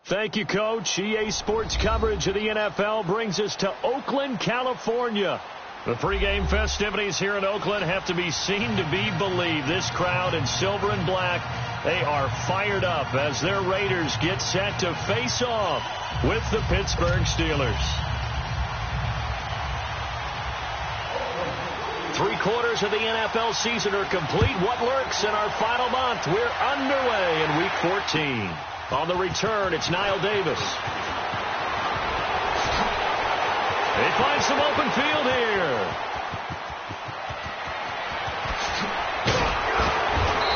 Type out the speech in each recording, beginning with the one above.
Thank you, Coach. EA Sports coverage of the NFL brings us to Oakland, California. The pregame festivities here in Oakland have to be seen to be believed. This crowd in silver and black, they are fired up as their Raiders get set to face off with the Pittsburgh Steelers. 3/4 of the NFL season are complete. What lurks in our final month? We're underway in Week 14. On the return, it's Knile Davis. He finds some open field here.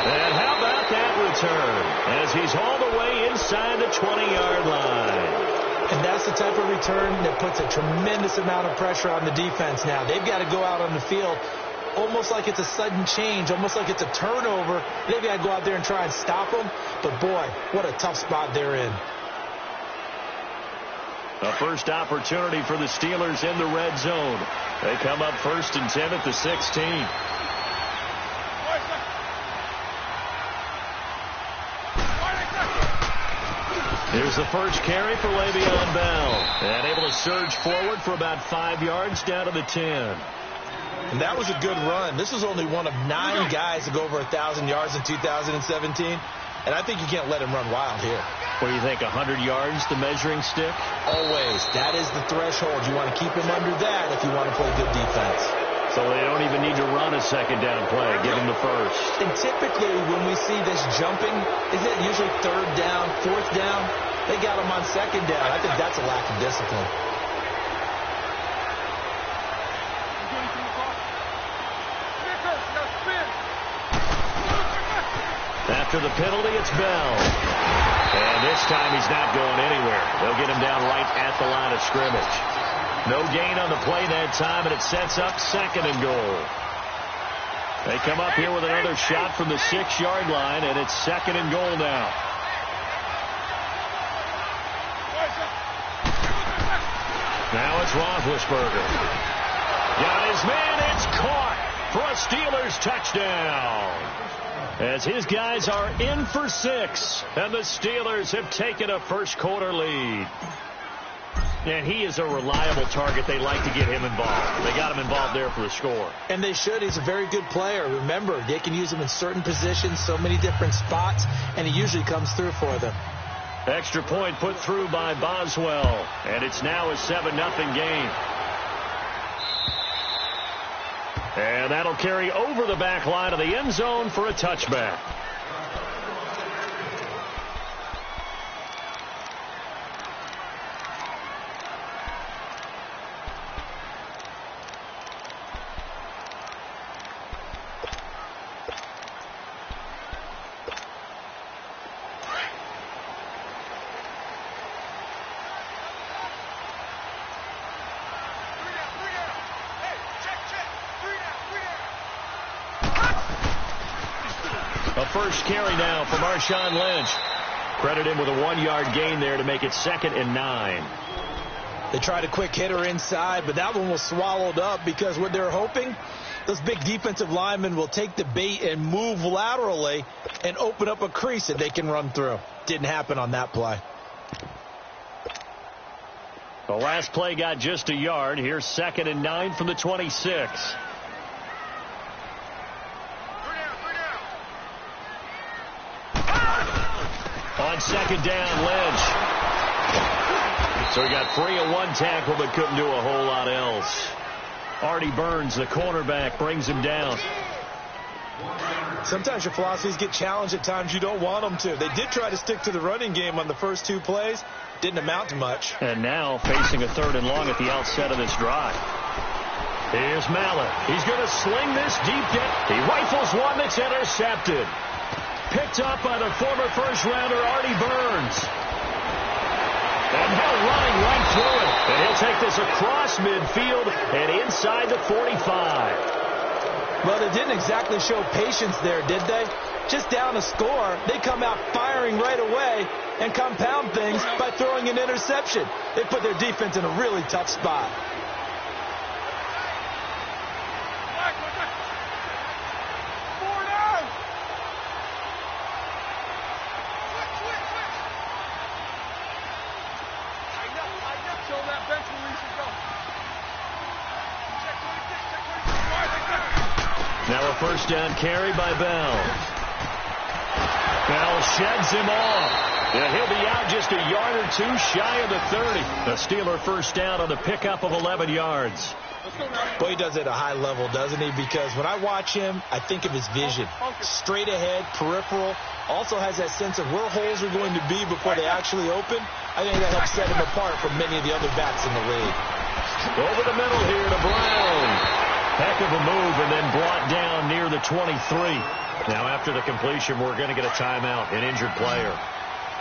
And how about that return as he's all the way inside the 20-yard line. And that's the type of return that puts a tremendous amount of pressure on the defense now. They've got to go out on the field almost like it's a sudden change, almost like it's a turnover. They've got to go out there and try and stop them. But, boy, what a tough spot they're in. A first opportunity for the Steelers in the red zone. They come up 1st and 10 at the 16. Here's the first carry for Le'Veon Bell. And able to surge forward for about 5 yards down to the 10. And that was a good run. This was only one of 9 guys to go over 1,000 yards in 2017. And I think you can't let him run wild here. What do you think, 100 yards, the measuring stick? Always. That is the threshold. You want to keep him under that if you want to play good defense. So they don't even need to run a second down play. Give him the first. And typically when we see this jumping, isn't it usually 3rd down, 4th down? They got him on 2nd down. I think that's a lack of discipline. After the penalty, it's Bell. And this time he's not going anywhere. They'll get him down right at the line of scrimmage. No gain on the play that time, and it sets up 2nd and goal. They come up here with another shot from the 6-yard line, and it's 2nd and goal now. Now it's Roethlisberger. Got his man. It's caught for a Steelers touchdown. As his guys are in for 6, and the Steelers have taken a first-quarter lead. And he is a reliable target. They like to get him involved. They got him involved there for the score. And they should. He's a very good player. Remember, they can use him in certain positions, so many different spots, and he usually comes through for them. Extra point put through by Boswell, and it's now a 7-0 game. And that'll carry over the back line of the end zone for a touchback. A first carry now for Marshawn Lynch. Credit him with a 1-yard gain there to make it 2nd and 9. They tried a quick hitter inside, but that one was swallowed up because what they're hoping, those big defensive linemen will take the bait and move laterally and open up a crease that they can run through. Didn't happen on that play. The last play got just a yard. Here's 2nd and 9 from the 26. On 2nd down, Lynch. So he got free of 1 tackle but couldn't do a whole lot else. Artie Burns, the cornerback, brings him down. Sometimes your philosophies get challenged at times you don't want them to. They did try to stick to the running game on the first 2 plays. Didn't amount to much. And now facing a 3rd and long at the outset of this drive. Here's Mallett. He's going to sling this deep down. He rifles one that's intercepted. Picked up by the former first-rounder Artie Burns. And now running right through it. And he'll take this across midfield and inside the 45. Well, they didn't exactly show patience there, did they? Just down a score, they come out firing right away and compound things by throwing an interception. They put their defense in a really tough spot. Now a first down carry by Bell. Bell sheds him off. Yeah, he'll be out just a yard or two shy of the 30. The Steeler first down on the pickup of 11 yards. Boy, he does it at a high level, doesn't he? Because when I watch him, I think of his vision. Straight ahead, peripheral. Also has that sense of where holes are going to be before they actually open. I think that helps set him apart from many of the other backs in the league. Over the middle here to Brown. Heck of a move, and then brought down near the 23. Now after the completion, we're going to get a timeout, an injured player.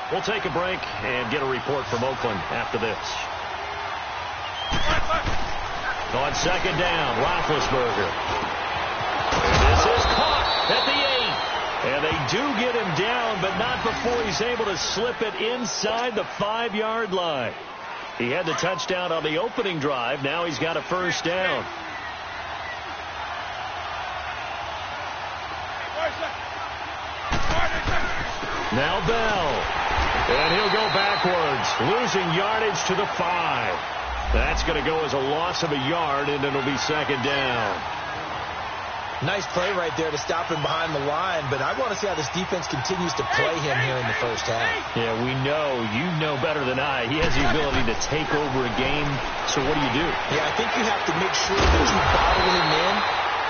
We'll take a break and get a report from Oakland after this. On second down, Roethlisberger. This is caught at the 8. And they do get him down, but not before he's able to slip it inside the 5-yard line. He had the touchdown on the opening drive. Now he's got a first down. Now Bell. And he'll go backwards, losing yardage to the 5. That's going to go as a loss of a yard, and it'll be second down. Nice play right there to stop him behind the line, but I want to see how this defense continues to play him here in the first half. Yeah, we know. You know better than I. He has the ability to take over a game, so what do? Yeah, I think you have to make sure that you bottle him in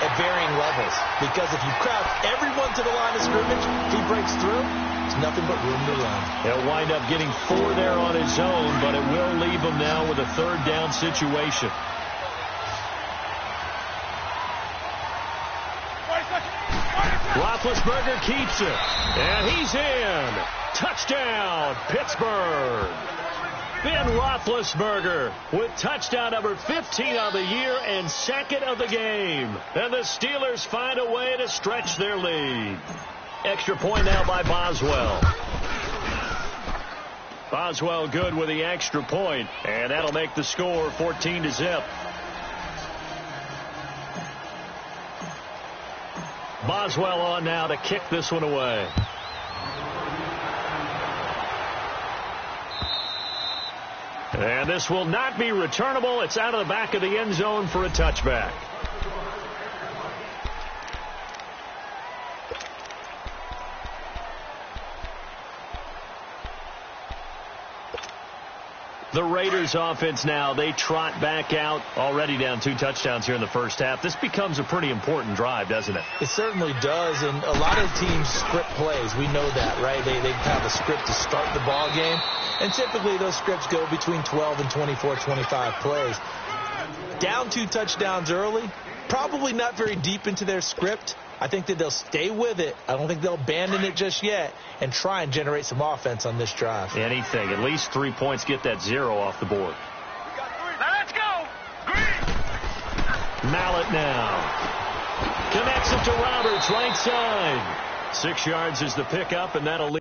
at varying levels, because if you crowd everyone to the line of scrimmage, if he breaks through, there's nothing but room to run. He'll wind up getting 4 there on his own, but it will leave him now with a third down situation. Roethlisberger keeps it, and he's in. Touchdown, Pittsburgh. Ben Roethlisberger with touchdown number 15 of the year and second of the game. And the Steelers find a way to stretch their lead. Extra point now by Boswell. Boswell good with the extra point, and that'll make the score 14-0. Boswell on now to kick this one away. And this will not be returnable. It's out of the back of the end zone for a touchback. The Raiders offense now, they trot back out, already down 2 touchdowns here in the first half. This becomes a pretty important drive, doesn't it? It certainly does, and a lot of teams script plays. We know that, right? They have a script to start the ball game, and typically those scripts go between 12 and 24, 25 plays. Down 2 touchdowns early, probably not very deep into their script. I think that they'll stay with it. I don't think they'll abandon it just yet and try and generate some offense on this drive. Anything. At least 3 points, get that 0 off the board. Now let's go. Green. Mallett now. Connects it to Roberts, right side. 6 yards is the pickup, and that'll lead.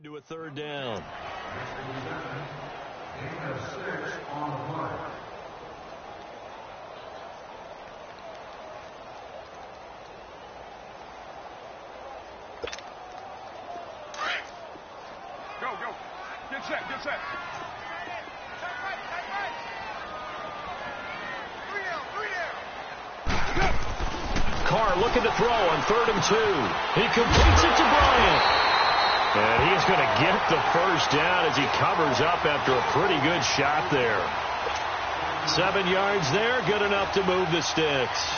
To a third down. Go. Get set. Carr looking to throw on 3rd and 2. He completes it to Bryant. And he's going to get the first down as he covers up after a pretty good shot there. 7 yards there, good enough to move the sticks.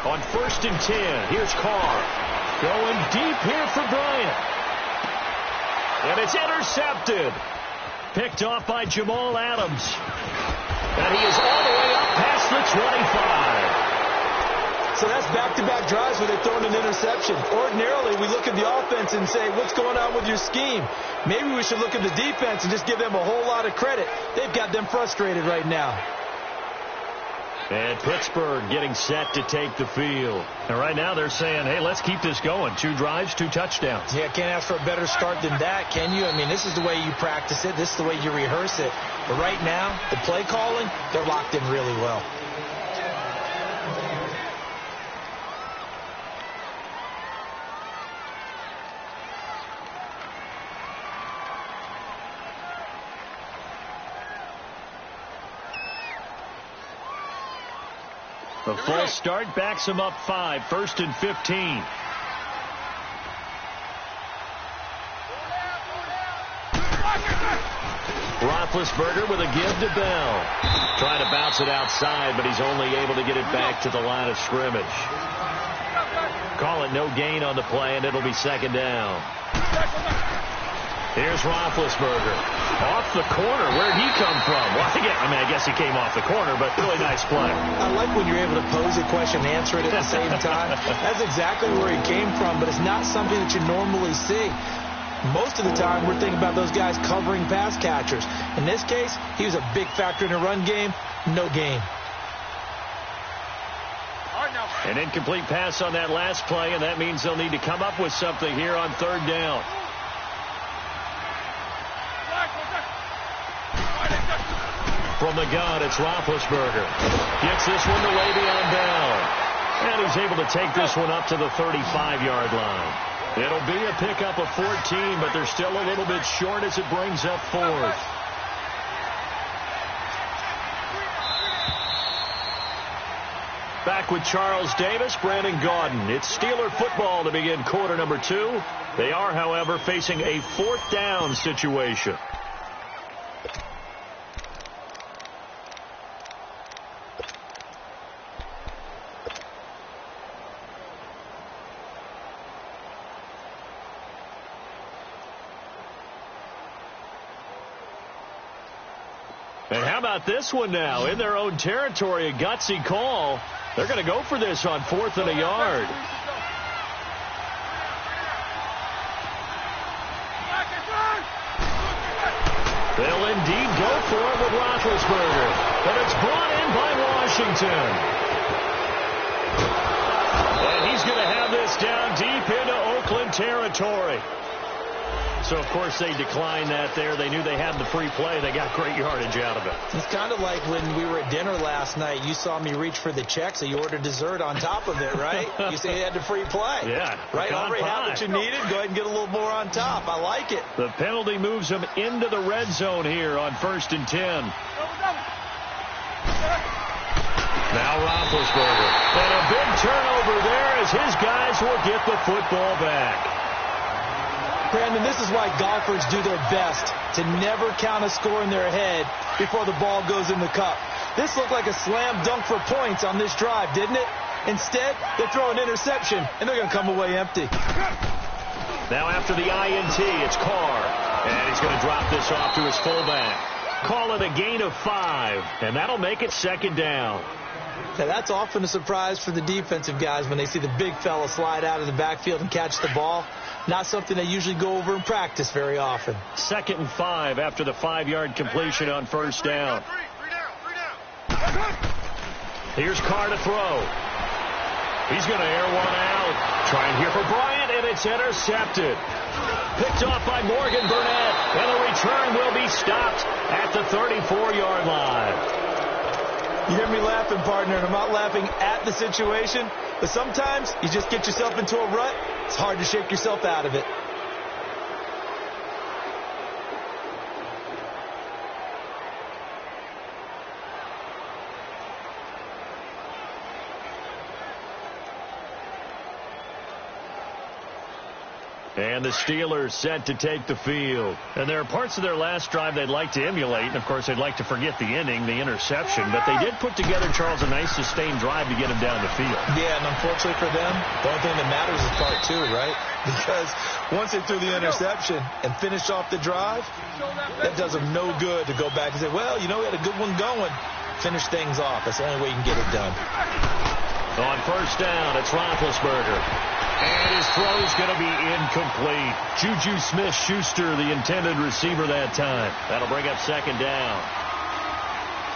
On 1st and 10, here's Carr. Going deep here for Bryant. And it's intercepted. Picked off by Jamal Adams. And he is all the way up past the 25. So that's back-to-back drives where they're throwing an interception. Ordinarily, we look at the offense and say, what's going on with your scheme? Maybe we should look at the defense and just give them a whole lot of credit. They've got them frustrated right now. And Pittsburgh getting set to take the field. And right now they're saying, hey, let's keep this going. 2 drives, 2 touchdowns. Yeah, can't ask for a better start than that, can you? I mean, this is the way you practice it. This is the way you rehearse it. But right now, the play calling, they're locked in really well. The full start backs him up 5, 1st and 15. Roethlisberger with a give to Bell. Trying to bounce it outside, but he's only able to get it back to the line of scrimmage. Call it no gain on the play, and it'll be 2nd down. Here's Roethlisberger. Off the corner. Where'd he come from? Well, I guess he came off the corner, but really nice play. I like when you're able to pose a question and answer it at the same time. That's exactly where he came from, but it's not something that you normally see. Most of the time, we're thinking about those guys covering pass catchers. In this case, he was a big factor in the run game. No gain. An incomplete pass on that last play, and that means they'll need to come up with something here on 3rd down. From the gun, it's Roethlisberger. Gets this one to Le'Veon Bell. And he's able to take this one up to the 35-yard line. It'll be a pickup of 14, but they're still a little bit short as it brings up 4th. Back with Charles Davis, Brandon Gaudin. It's Steeler football to begin quarter number 2. They are, however, facing a 4th down situation. And how about this one now? In their own territory, a gutsy call. They're going to go for this on 4th and a yard. They'll indeed go for it with Roethlisberger. But it's brought in by Washington. And he's going to have this down deep into Oakland territory. So, of course, they declined that there. They knew they had the free play. They got great yardage out of it. It's kind of like when we were at dinner last night. You saw me reach for the check, so you ordered dessert on top of it, right? You said you had the free play. Yeah. Right? Already had what you needed. Go ahead and get a little more on top. I like it. The penalty moves them into the red zone here on 1st and 10. Now Roethlisberger. And a big turnover there as his guys will get the football back. Brandon, this is why golfers do their best to never count a score in their head before the ball goes in the cup. This looked like a slam dunk for points on this drive, didn't it? Instead, they throw an interception, and they're going to come away empty. Now after the INT, it's Carr. And he's going to drop this off to his fullback. Call it a gain of 5, and that'll make it 2nd down. Now, that's often a surprise for the defensive guys when they see the big fella slide out of the backfield and catch the ball. Not something they usually go over in practice very often. 2nd and 5 after the 5-yard completion on 1st down. Here's Carr to throw. He's going to air one out. Trying here for Bryant, and it's intercepted. Picked off by Morgan Burnett, and the return will be stopped at the 34-yard line. You hear me laughing, partner, and I'm not laughing at the situation, but sometimes you just get yourself into a rut. It's hard to shake yourself out of it. And the Steelers set to take the field. And there are parts of their last drive they'd like to emulate. And, of course, they'd like to forget the inning, the interception. But they did put together, Charles, a nice sustained drive to get him down the field. Yeah, and unfortunately for them, the only thing that matters is part 2, right? because once they threw the interception and finished off the drive, that does them no good to go back and say, well, you know, we had a good one going. Finish things off. That's the only way you can get it done. On first down, it's Roethlisberger. And his throw's going to be incomplete. Juju Smith-Schuster, the intended receiver that time. That'll bring up second down.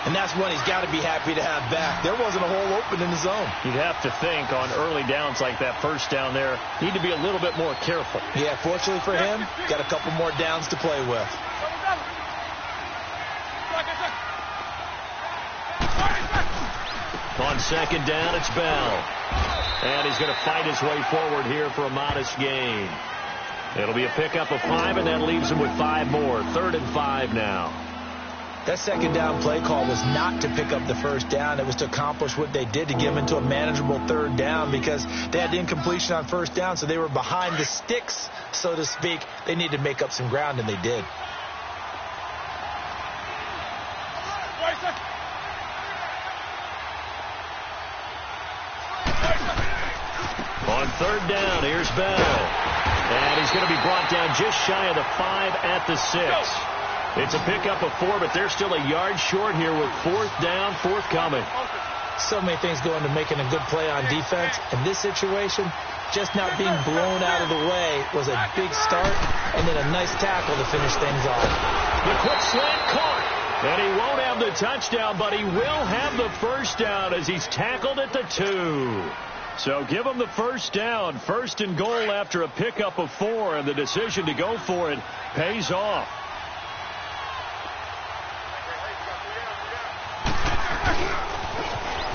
And that's one he's got to be happy to have back. There wasn't a hole open in the zone. You'd have to think on early downs like that first down there, need to be a little bit more careful. Yeah, fortunately for him, got a couple more downs to play with. On second down, it's Bell. And he's going to fight his way forward here for a modest gain. It'll be a pickup of 5, and that leaves him with 5 more. 3rd and 5 now. That second down play call was not to pick up the first down. It was to accomplish what they did, to get them into a manageable 3rd down, because they had the incompletion on first down, so they were behind the sticks, so to speak. They needed to make up some ground, and they did. On 3rd down, here's Bell. And he's going to be brought down just shy of the 5 at the 6. It's a pickup of 4, but they're still a yard short here with 4th down, forthcoming. So many things go into making a good play on defense. In this situation, just not being blown out of the way was a big start, and then a nice tackle to finish things off. The quick slant caught. And he won't have the touchdown, but he will have the first down as he's tackled at the 2. So give him the first down. 1st and goal after a pickup of 4, and the decision to go for it pays off.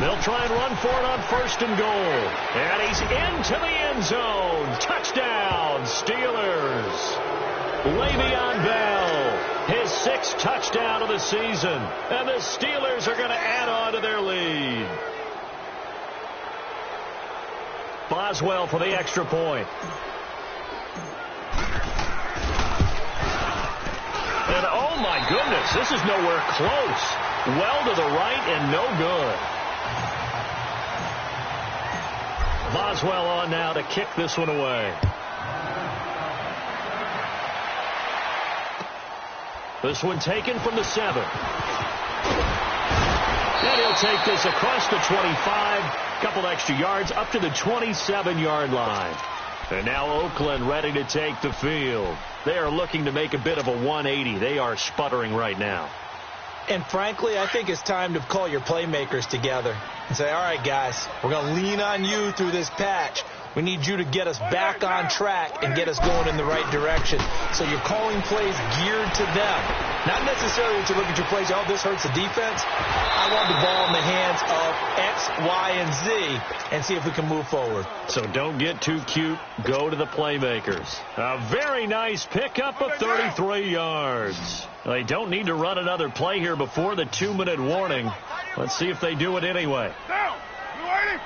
They'll try and run for it on 1st and goal. And he's into the end zone. Touchdown, Steelers. Le'Veon Bell, his 6th touchdown of the season. And the Steelers are going to add on to their lead. Boswell for the extra point. And oh my goodness, this is nowhere close. Well to the right and no good. Boswell on now to kick this one away. This one taken from the 7. And he'll take this across the 25. Couple extra yards up to the 27-yard line. And now Oakland ready to take the field. They are looking to make a bit of a 180. They are sputtering right now. And frankly, I think it's time to call your playmakers together and say, all right, guys, we're going to lean on you through this patch. We need you to get us back on track and get us going in the right direction. So you're calling plays geared to them. Not necessarily that you look at your plays, oh, this hurts the defense. I want the ball in the hands of X, Y, and Z and see if we can move forward. So don't get too cute. Go to the playmakers. A very nice pickup of 33 yards. They don't need to run another play here before the 2-minute warning. Let's see if they do it anyway. Down. You ready?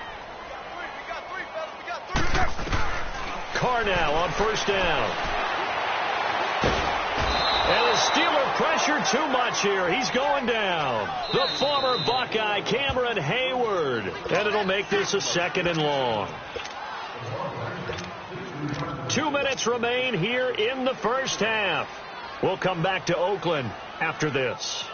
Carr now on 1st down. And the Steeler pressure too much here. He's going down. The former Buckeye, Cameron Hayward. And it'll make this a 2nd and long. 2 minutes remain here in the first half. We'll come back to Oakland after this.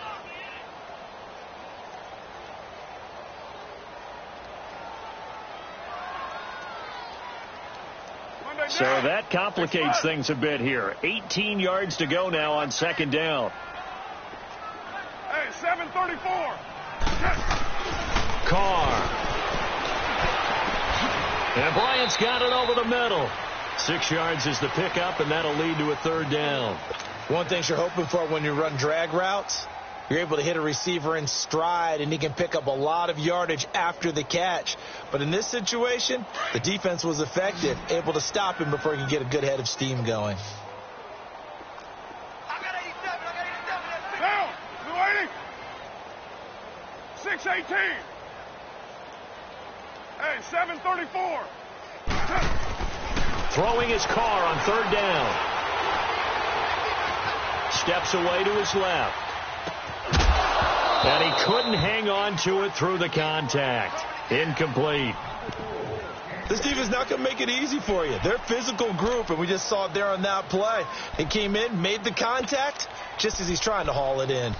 So that complicates things a bit here. 18 yards to go now on 2nd down. Hey, 7:34. Carr. And Bryant's got it over the middle. 6 yards is the pickup, and that'll lead to a 3rd down. One thing you're hoping for when you run drag routes, you're able to hit a receiver in stride, and he can pick up a lot of yardage after the catch. But in this situation, the defense was effective, able to stop him before he could get a good head of steam going. Down. You ready? 6:18. Hey, 7:34. Throwing his Carr on 3rd down. Steps away to his left. And he couldn't hang on to it through the contact. Incomplete. This defense is not going to make it easy for you. They're a physical group, and we just saw it there on that play. He came in, made the contact, just as he's trying to haul it in.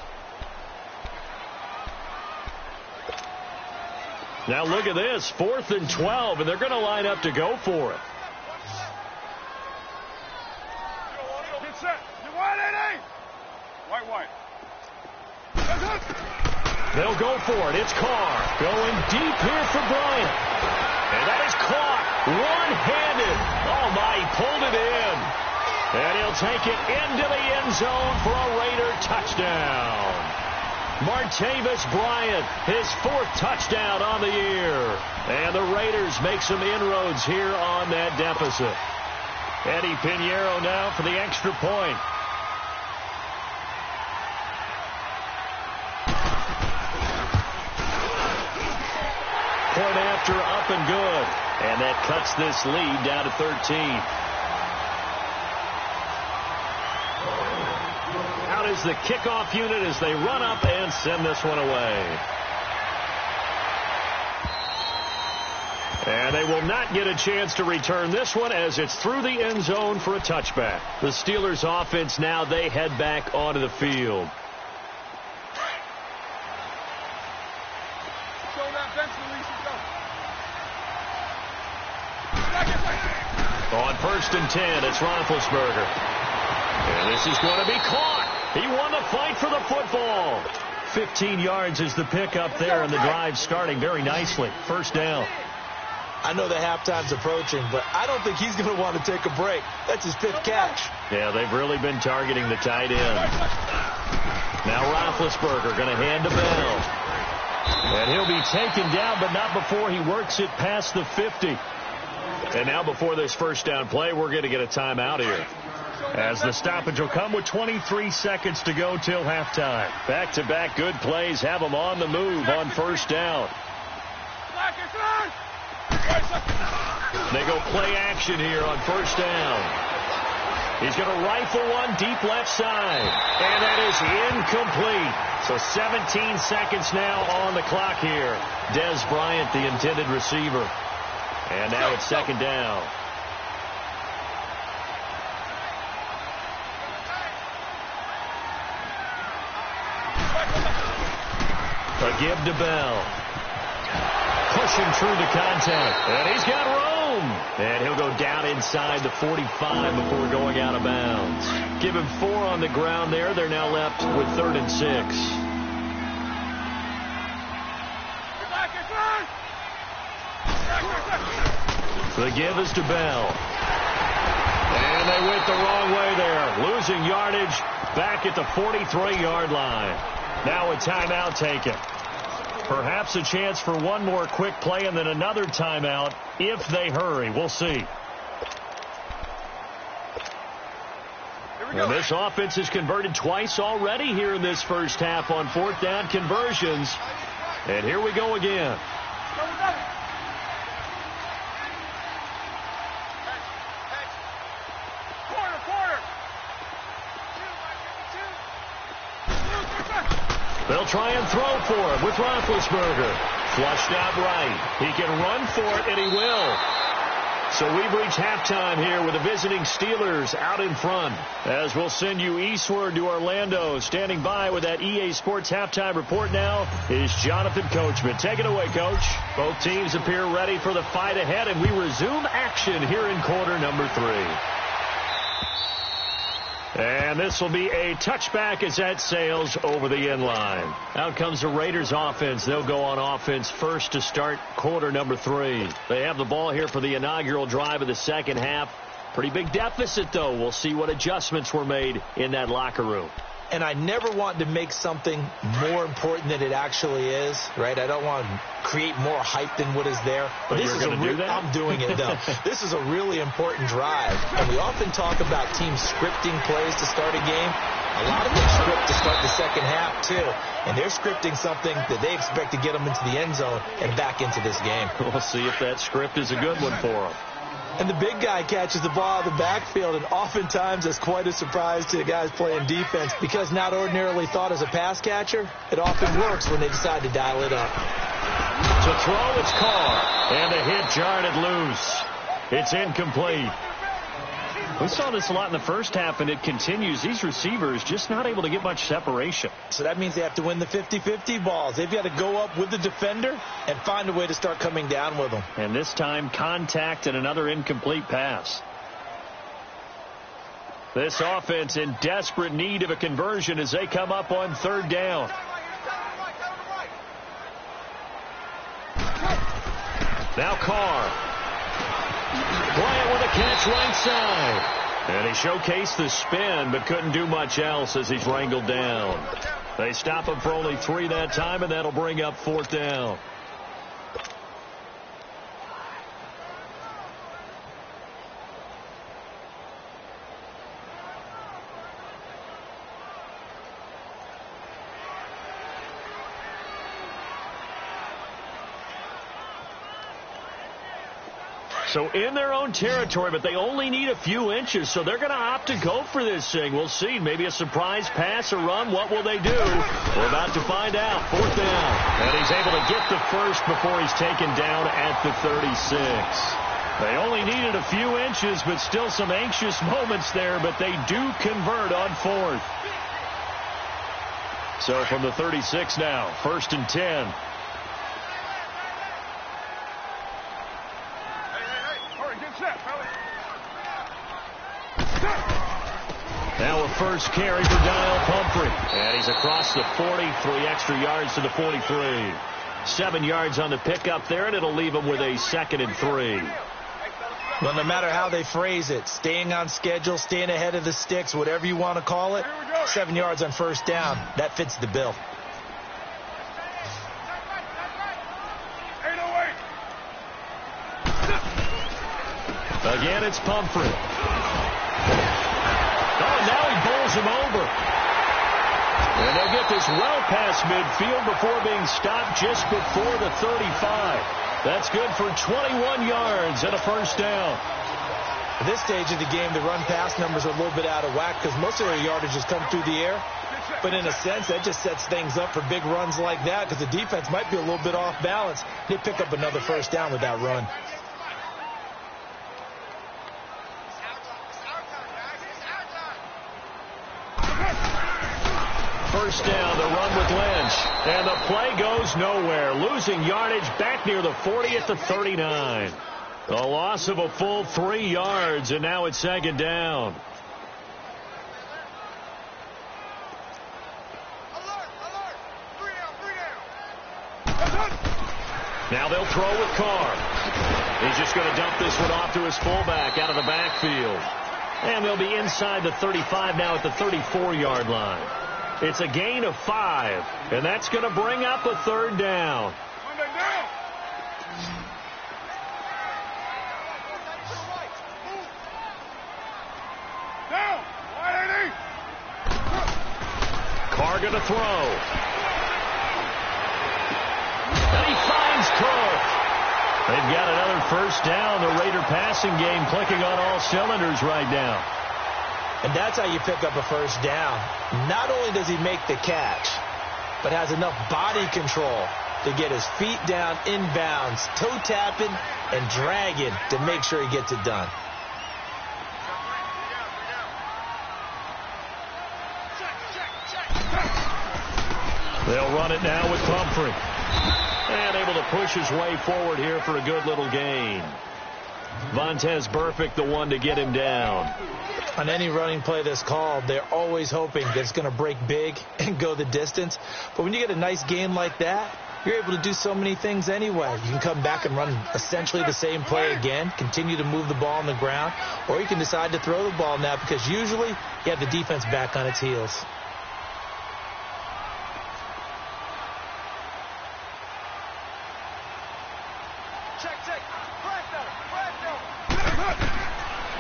Now look at this, 4th and 12, and they're going to line up to go for it. Get set. You white, 8-8. White. They'll go for it. It's Carr going deep here for Bryant. And that is caught one-handed. Oh, my, he pulled it in. And he'll take it into the end zone for a Raider touchdown. Martavis Bryant, his 4th touchdown on the year. And the Raiders make some inroads here on that deficit. Eddie Pinheiro now for the extra point. Point after up and good. And that cuts this lead down to 13. Out is the kickoff unit as they run up and send this one away. And they will not get a chance to return this one as it's through the end zone for a touchback. The Steelers offense now, they head back onto the field. On 1st and 10, it's Roethlisberger. And this is going to be caught. He won the fight for the football. 15 yards is the pickup there, and the drive starting very nicely. 1st down. I know the halftime's approaching, but I don't think he's going to want to take a break. That's his 5th catch. Yeah, they've really been targeting the tight end. Now Roethlisberger going to hand to Bell. And he'll be taken down, but not before he works it past the 50. And now before this 1st down play, we're going to get a timeout here, as the stoppage will come with 23 seconds to go till halftime. Back-to-back good plays have them on the move on 1st down. They go play action here on 1st down. He's going to rifle one deep left side. And that is incomplete. So 17 seconds now on the clock here. Dez Bryant, the intended receiver. And now it's 2nd down. A give to Bell. Pushing through the contact. And he's got room. And he'll go down inside the 45 before going out of bounds. Give him 4 on the ground there. They're now left with 3rd and 6. The give is to Bell. And they went the wrong way there. Losing yardage back at the 43-yard line. Now a timeout taken. Perhaps a chance for one more quick play and then another timeout if they hurry. We'll see. And this offense has converted twice already here in this 1st half on 4th down conversions. And here we go again. They'll try and throw for him with Roethlisberger. Flushed out right. He can run for it, and he will. So we've reached halftime here with the visiting Steelers out in front. As we'll send you eastward to Orlando. Standing by with that EA Sports halftime report now is Jonathan Coachman. Take it away, Coach. Both teams appear ready for the fight ahead, and we resume action here in quarter number 3. And this will be a touchback as that sails over the end line. Out comes the Raiders offense. They'll go on offense first to start quarter number 3. They have the ball here for the inaugural drive of the 2nd half. Pretty big deficit, though. We'll see what adjustments were made in that locker room. And I never want to make something more important than it actually is, right? I don't want to create more hype than what is there. But you're going to do that? I'm doing it, though. This is a really important drive. And we often talk about teams scripting plays to start a game. A lot of them script to start the 2nd half, too. And they're scripting something that they expect to get them into the end zone and back into this game. We'll see if that script is a good one for them. And the big guy catches the ball out of the backfield, and oftentimes it's quite a surprise to the guys playing defense because not ordinarily thought as a pass catcher, it often works when they decide to dial it up. To throw, it's Carr. And the hit jarred it loose. It's incomplete. We saw this a lot in the first half, and it continues. These receivers just not able to get much separation. So that means they have to win the 50-50 balls. They've got to go up with the defender and find a way to start coming down with them. And this time, contact and another incomplete pass. This offense in desperate need of a conversion as they come up on third down. Now Carr. Bryant with a catch right side. And he showcased the spin, but couldn't do much else as he's wrangled down. They stop him for only 3 that time, and that'll bring up fourth down. So in their own territory, but they only need a few inches, so they're going to opt to go for this thing. We'll see. Maybe a surprise pass or run. What will they do? We're about to find out. Fourth down. And he's able to get the first before he's taken down at the 36. They only needed a few inches, but still some anxious moments there, but they do convert on fourth. So from the 36 now, 1st and 10. Now a first carry for Daniel Pumphrey. And he's across the 40, 3 extra yards to the 43. 7 yards on the pickup there, and it'll leave him with a 2nd and 3. Well, no matter how they phrase it, staying on schedule, staying ahead of the sticks, whatever you want to call it, 7 yards on first down, that fits the bill. Again, it's Pumphrey. Oh, now he bowls him over. And they'll get this well past midfield before being stopped just before the 35. That's good for 21 yards and a first down. At this stage of the game, the run-pass numbers are a little bit out of whack because most of their yardage has come through the air. But in a sense, that just sets things up for big runs like that because the defense might be a little bit off balance. They pick up another first down with that run. First down, the run with Lynch. And the play goes nowhere. Losing yardage back near the 40 at the 39. A loss of a full 3 yards, and now it's 2nd down. Now they'll throw with Carr. He's just going to dump this one off to his fullback out of the backfield. And they'll be inside the 35 now at the 34-yard line. It's a gain of 5, and that's going to bring up a 3rd down. Carr going to throw. And he finds Cook. They've got another first down. The Raider passing game clicking on all cylinders right now. And that's how you pick up a first down. Not only does he make the catch, but has enough body control to get his feet down inbounds, toe tapping and dragging to make sure he gets it done. They'll run it now with Pumphrey. And able to push his way forward here for a good little gain. Vontaze Burfict, the one to get him down. On any running play that's called, they're always hoping that it's going to break big and go the distance. But when you get a nice gain like that, you're able to do so many things anyway. You can come back and run essentially the same play again, continue to move the ball on the ground, or you can decide to throw the ball now because usually you have the defense back on its heels.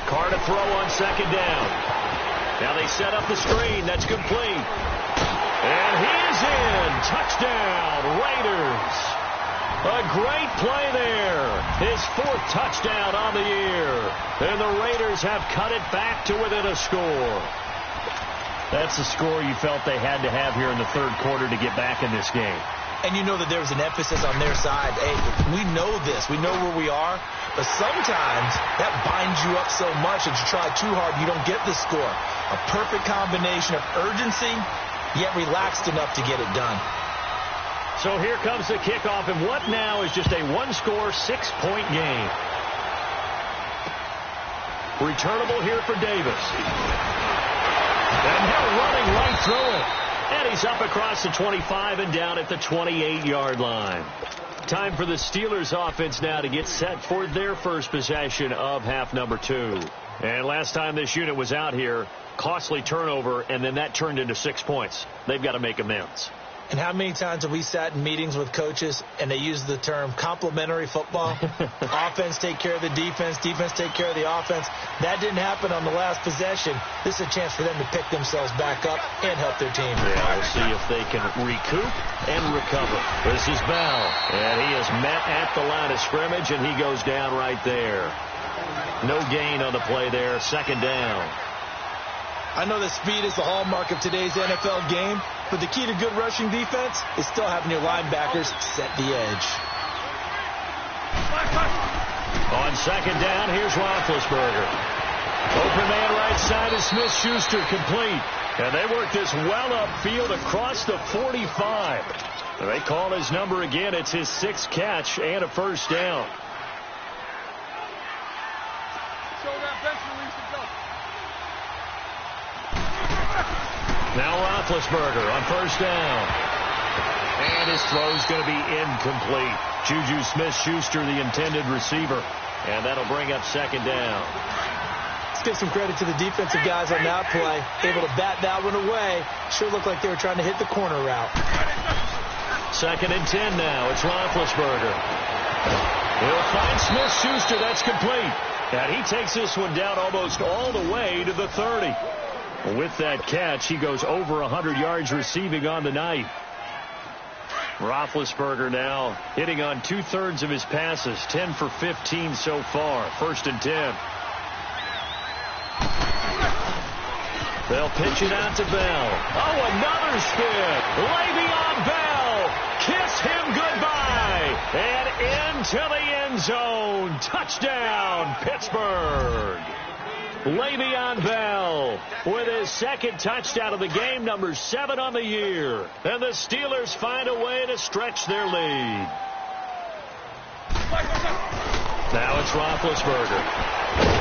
Carr to throw on 2nd down. Now they set up the screen. That's complete. And he is in. Touchdown, Raiders. A great play there. His 4th touchdown on the year. And the Raiders have cut it back to within a score. That's the score you felt they had to have here in the 3rd quarter to get back in this game. And you know that there was an emphasis on their side. Hey, we know this. We know where we are. But sometimes that binds you up so much that you try too hard, you don't get the score. A perfect combination of urgency, yet relaxed enough to get it done. So here comes the kickoff, and what now is just a one-score, 6-point game. Returnable here for Davis. And now running right through it. And he's up across the 25 and down at the 28-yard line. Time for the Steelers offense now to get set for their first possession of half number 2. And last time this unit was out here, costly turnover, and then that turned into 6 points. They've got to make amends. And how many times have we sat in meetings with coaches and they use the term complementary football? Offense take care of the defense, defense take care of the offense. That didn't happen on the last possession. This is a chance for them to pick themselves back up and help their team. Yeah, we'll see if they can recoup and recover. This is Bell, and he is met at the line of scrimmage, and he goes down right there. No gain on the play there, second down. I know that speed is the hallmark of today's NFL game, but the key to good rushing defense is still having your linebackers set the edge. On second down, here's Roethlisberger. Open man right side is Smith-Schuster, complete. And they work this well upfield across the 45. They call his number again. It's his 6th catch and a first down. Now Roethlisberger on first down. And his throw's going to be incomplete. Juju Smith-Schuster, the intended receiver. And that'll bring up second down. Let's give some credit to the defensive guys on that play. Able to bat that one away. Sure looked like they were trying to hit the corner route. Second and 10 now. It's Roethlisberger. He'll find Smith-Schuster. That's complete. And he takes this one down almost all the way to the 30. With that catch, he goes over 100 yards receiving on the night. Roethlisberger now hitting on 2/3 of his passes, 10 for 15 so far. First and 10. They'll pitch it out to Bell. Oh, another spin. Le'Veon Bell. Kiss him goodbye. And into the end zone. Touchdown, Pittsburgh. Le'Veon Bell with his 2nd touchdown of the game, number 7 on the year. And the Steelers find a way to stretch their lead. Now it's Roethlisberger.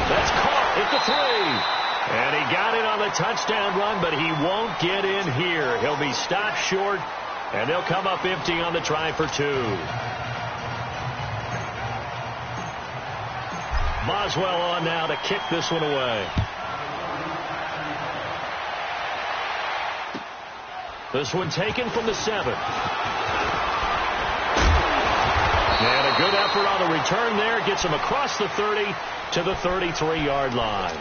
That's caught at the 3. And he got it on the touchdown run, but he won't get in here. He'll be stopped short, and they'll come up empty on the try for 2. Boswell on now to kick this one away. This one taken from the 7. And a good effort on the return there. Gets him across the 30 to the 33-yard line.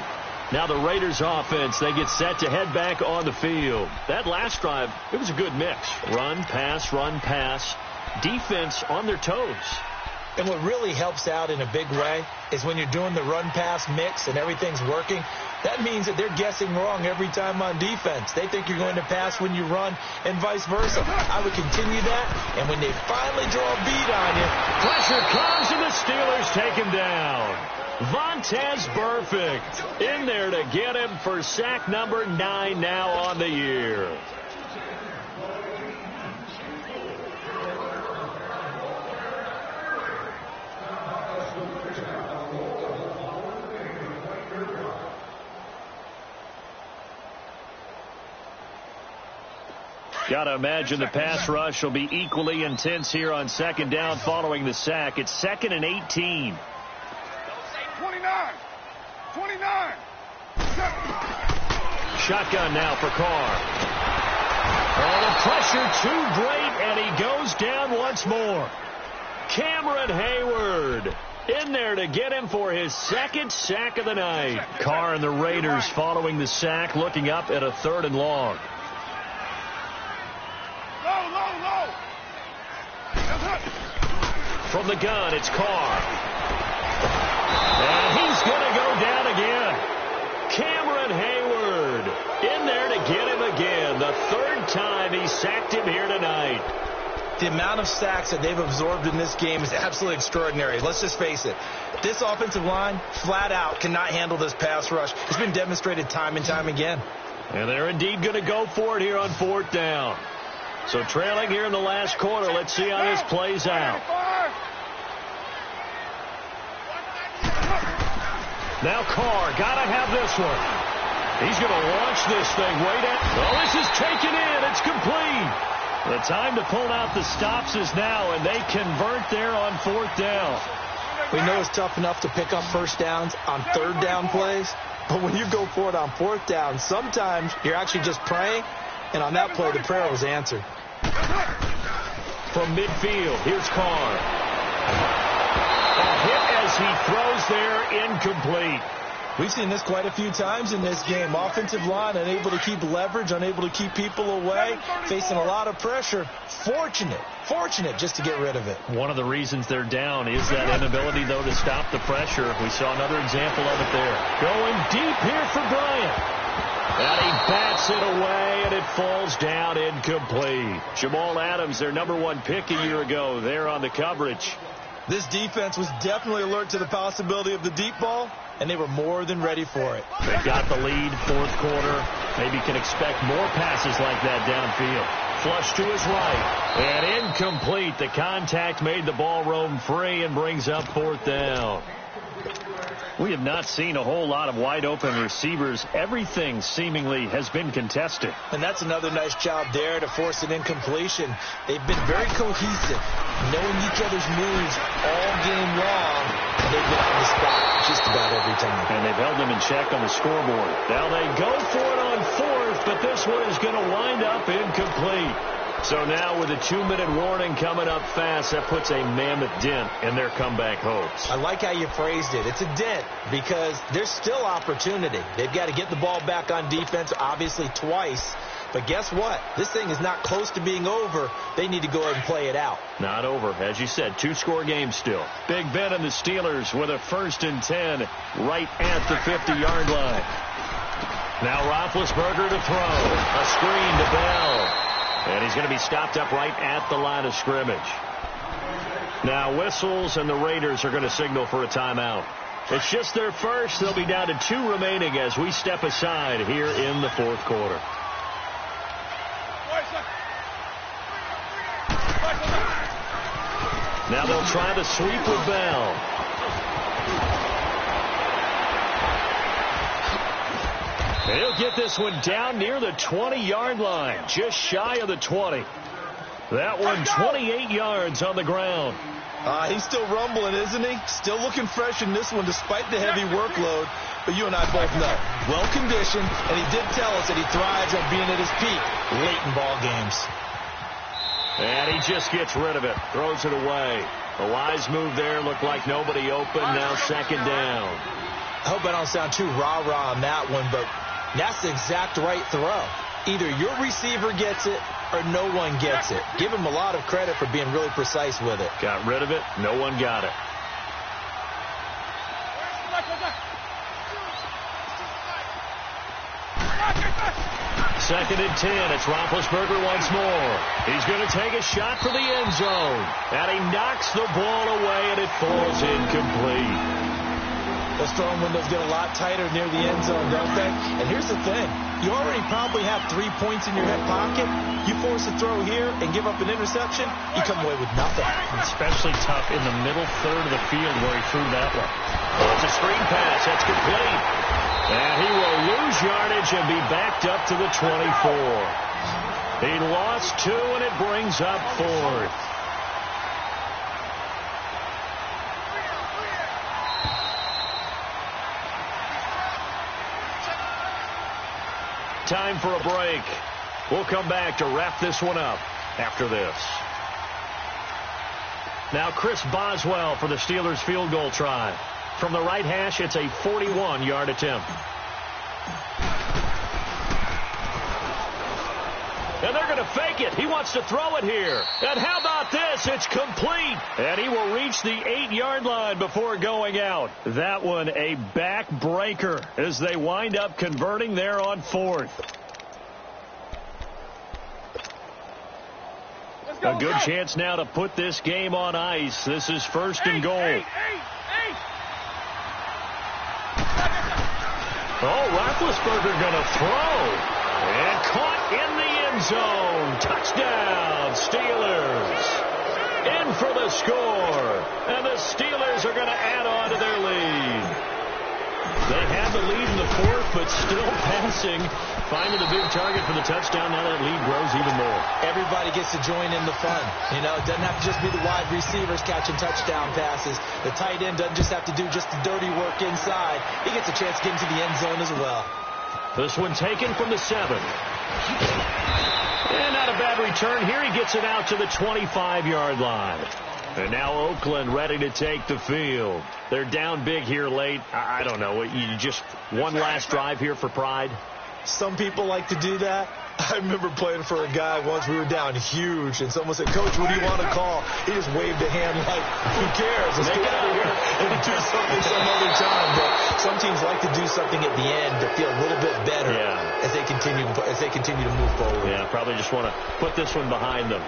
Now the Raiders offense, they get set to head back on the field. That last drive, it was a good mix. Run, pass, defense on their toes. And what really helps out in a big way is when you're doing the run-pass mix and everything's working, that means that they're guessing wrong every time on defense. They think you're going to pass when you run and vice versa. I would continue that, and when they finally draw a beat on you, pressure comes and the Steelers take him down. Vontaze Burfict in there to get him for sack number 9 now on the year. Got to imagine the pass rush will be equally intense here on second down following the sack. It's 2nd and 18. 29. Shotgun now for Carr. Oh, the pressure too great, and he goes down once more. Cameron Hayward in there to get him for his 2nd sack of the night. Carr and the Raiders following the sack, looking up at a 3rd and long. Low. From the gun, it's Carr. And he's going to go down again. Cameron Hayward in there to get him again. The 3rd time he sacked him here tonight. The amount of sacks that they've absorbed in this game is absolutely extraordinary. Let's just face it. This offensive line, flat out, cannot handle this pass rush. It's been demonstrated time and time again. And they're indeed going to go for it here on 4th down. So trailing here in the last quarter. Let's see how this plays out. Now Carr, got to have this one. He's going to launch this thing way down. Well, this is taken in. It's complete. The time to pull out the stops is now, and they convert there on 4th down. We know it's tough enough to pick up first downs on 3rd down plays, but when you go for it on 4th down, sometimes you're actually just praying, and on that play, the prayer was answered. From midfield, here's Carr. A hit as he throws there, incomplete. We've seen this quite a few times in this game. Offensive line unable to keep leverage, unable to keep people away, facing a lot of pressure. Fortunate just to get rid of it. One of the reasons they're down is that inability, though, to stop the pressure. We saw another example of it there. Going deep here for Bryant. And he bats it away, and it falls down incomplete. Jamal Adams, their #1 pick a year ago, there on the coverage. This defense was definitely alert to the possibility of the deep ball, and they were more than ready for it. They got the lead, 4th quarter. Maybe can expect more passes like that downfield. Flush to his right, and incomplete. The contact made the ball roam free and brings up 4th down. We have not seen a whole lot of wide-open receivers. Everything seemingly has been contested. And that's another nice job there to force an incompletion. They've been very cohesive, knowing each other's moves all game long, and they've been on the spot just about every time. And they've held them in check on the scoreboard. Now they go for it on 4th, but this one is going to wind up incomplete. So now with a 2-minute warning coming up fast, that puts a mammoth dent in their comeback hopes. I like how you phrased it. It's a dent because there's still opportunity. They've got to get the ball back on defense, obviously twice. But guess what? This thing is not close to being over. They need to go ahead and play it out. Not over. As you said, 2-score game still. Big Ben and the Steelers with a 1st and 10 right at the 50-yard line. Now Roethlisberger to throw. A screen to Bell. And he's going to be stopped up right at the line of scrimmage. Now whistles, and the Raiders are going to signal for a timeout. It's just their first. They'll be down to 2 remaining as we step aside here in the 4th quarter. Now they'll try the sweep with Bell. He'll get this one down near the 20-yard line, just shy of the 20. That one 28 yards on the ground. He's still rumbling, isn't he? Still looking fresh in this one despite the heavy workload. But you and I both know, well-conditioned, and he did tell us that he thrives on being at his peak late in ball games. And he just gets rid of it, throws it away. A wise move there, looked like nobody open, now 2nd down. I hope I don't sound too rah-rah on that one, but that's the exact right throw. Either your receiver gets it or no one gets it. Give him a lot of credit for being really precise with it. Got rid of it. No one got it. Second and 10. It's Roethlisberger once more. He's going to take a shot for the end zone. And he knocks the ball away, and it falls incomplete. Those throwing windows get a lot tighter near the end zone, don't they? And here's the thing. You already probably have 3 points in your hip pocket. You force a throw here and give up an interception, you come away with nothing. Especially tough in the middle third of the field where he threw that one. Oh, it's a screen pass. That's complete. And he will lose yardage and be backed up to the 24. He lost 2, and it brings up 4th. Time for a break. We'll come back to wrap this one up after this. Now Chris Boswell for the Steelers field goal try. From the right hash, it's a 41-yard attempt. And they're going to fake it. He wants to throw it here. And how about this? It's complete. And he will reach the 8-yard line before going out. That one a backbreaker as they wind up converting there on 4th. A good chance now to put this game on ice. This is first and goal. Oh, Roethlisberger going to throw. And caught in the end zone. Touchdown, Steelers. In for the score. And the Steelers are going to add on to their lead. They had the lead in the fourth, but still passing. Finding the big target for the touchdown. Now that lead grows even more. Everybody gets to join in the fun. You know, it doesn't have to just be the wide receivers catching touchdown passes. The tight end doesn't just have to do just the dirty work inside. He gets a chance to get into the end zone as well. This one taken from the 7. And not a bad return here. He gets it out to the 25-yard line. And now Oakland ready to take the field. They're down big here late. I don't know. You just one last drive here for pride? Some people like to do that. I remember playing for a guy once. We were down huge, and someone said, "Coach, what do you want to call?" He just waved a hand like, "Who cares? Let's get out of here and do something some other time." But some teams like to do something at the end to feel a little bit better as they continue to move forward. Yeah, probably just want to put this one behind them.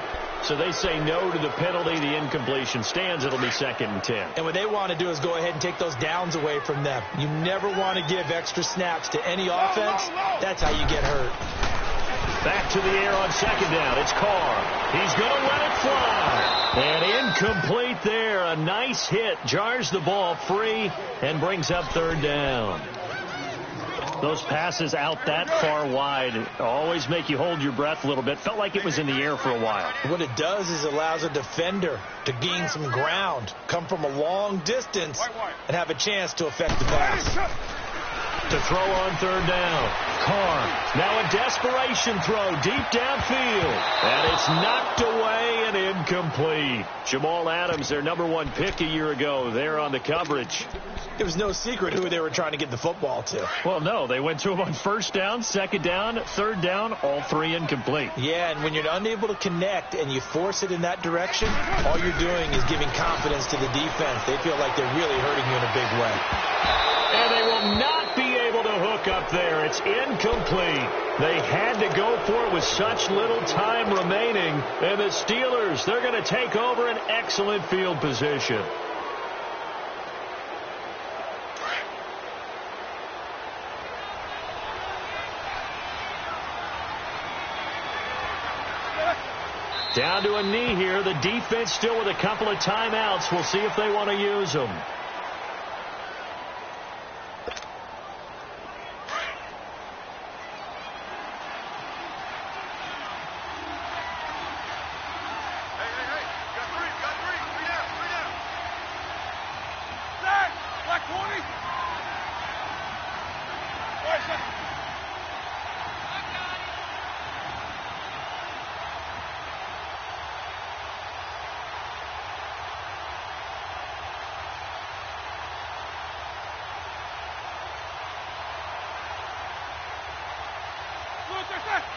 So they say no to the penalty. The incompletion stands. It'll be 2nd and 10. And what they want to do is go ahead and take those downs away from them. You never want to give extra snaps to any offense. That's how you get hurt. Back to the air on 2nd down. It's Carr. He's going to let it fly. And incomplete there. A nice hit. Jars the ball free and brings up 3rd down. Those passes out that far wide always make you hold your breath a little bit. Felt like it was in the air for a while. What it does is allows a defender to gain some ground, come from a long distance, and have a chance to affect the pass. To throw on 3rd down. Carr. Now a desperation throw deep downfield. And it's knocked away and incomplete. Jamal Adams, their #1 pick a year ago, there on the coverage. It was no secret who they were trying to get the football to. Well, no. They went to him on 1st down, 2nd down, 3rd down, all 3 incomplete. Yeah, and when you're unable to connect and you force it in that direction, all you're doing is giving confidence to the defense. They feel like they're really hurting you in a big way. And they will not be able to hook up there. It's incomplete. They had to go for it with such little time remaining. And the Steelers, they're going to take over an excellent field position. Down to a knee here. The defense still with a couple of timeouts. We'll see if they want to use them.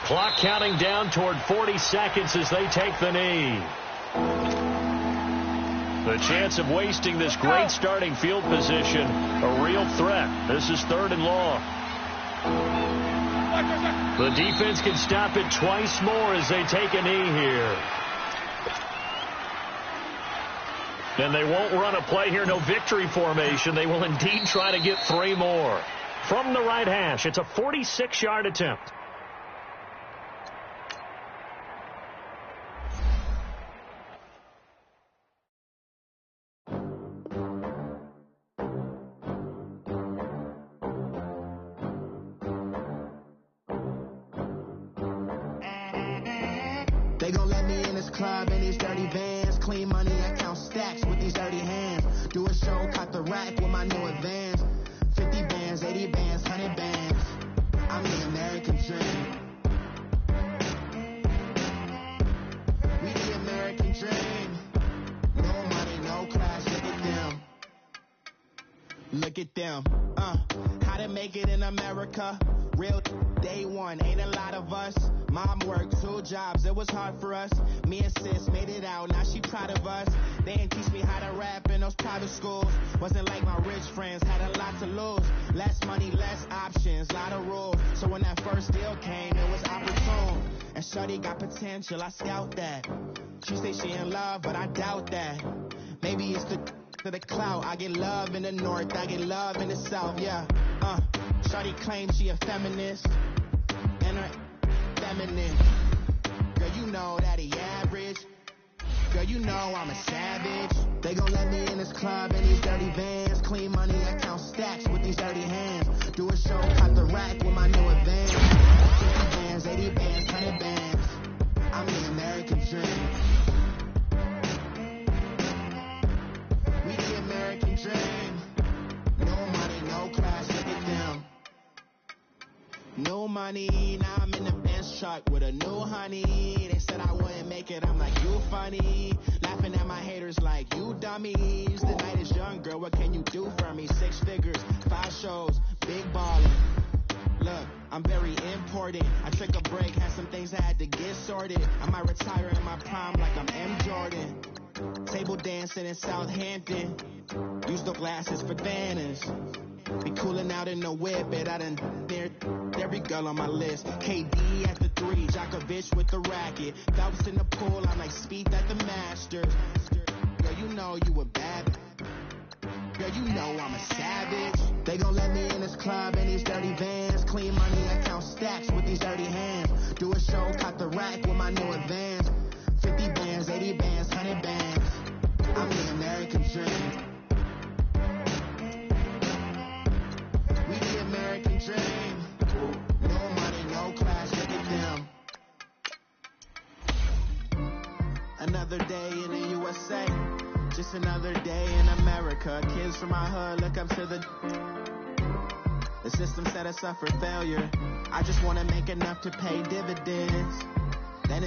Clock counting down toward 40 seconds as they take the knee. The chance of wasting this great starting field position, a real threat. This is 3rd and long. The defense can stop it twice more as they take a knee here. And they won't run a play here, no victory formation. They will indeed try to get 3 more. From the right hash, it's a 46-yard attempt. They gon' let me in this club in these dirty vans. Clean money, I count stacks with these dirty hands. Do a show, cut the rack with my new advance. 50 bands, 80 bands, 100 bands. I'm the American dream. We the American dream. No money, no class, look at them. Look at them. How to make it in America. Real day one, ain't a lot of us. Mom worked 2 jobs, it was hard for us. Me and sis made it out, now she proud of us. They didn't teach me how to rap in those private schools. Wasn't like my rich friends, had a lot to lose. Less money, less options, lot of rules. So when that first deal came, it was opportune. And shorty got potential, I scout that. She say she in love, but I doubt that. Maybe it's the clout. I get love in the north, I get love in the south, yeah. Shorty claims she a feminist, and her feminine. Girl, you know that he average. Girl, you know I'm a savage. They gon' let me in this club in these dirty vans. Clean money, I count stacks with these dirty hands. Do a show, cut the rack with my new advance. 50 bands, 80 bands, 100 bands. I'm the American dream. We the American dream. No money, no class, look at them. No money, now I'm in the Benz truck with a new honey. They said I wouldn't make it, I'm like, you funny. Laughing at my haters like, you dummies. The night is young, girl, what can you do for me? 6 figures, 5 shows, big ballin'. Look, I'm very important. I took a break, had some things I had to get sorted. I might retire in my prime like I'm M. Jordan. Table dancing in Southampton. Use the glasses for banners. Be cooling out in the whip, but I done near every girl on my list. KD at the 3, Djokovic with the racket. Phelps in the pool, I'm like Speed at the Masters. Girl, you know you a bad. Girl, you know I'm a savage. They gon' let me in this club in these dirty vans. Clean money, I count stacks with these dirty hands. Do a show, cut the rack with my new advance. 50 bands, 80 bands, 100 bands. I'm the American dream. We the American dream. No money, no class, look at them. Another day in the USA. Just another day in America. Kids from my hood look up to the system set us up for failure. I just want to make enough to pay dividends. Then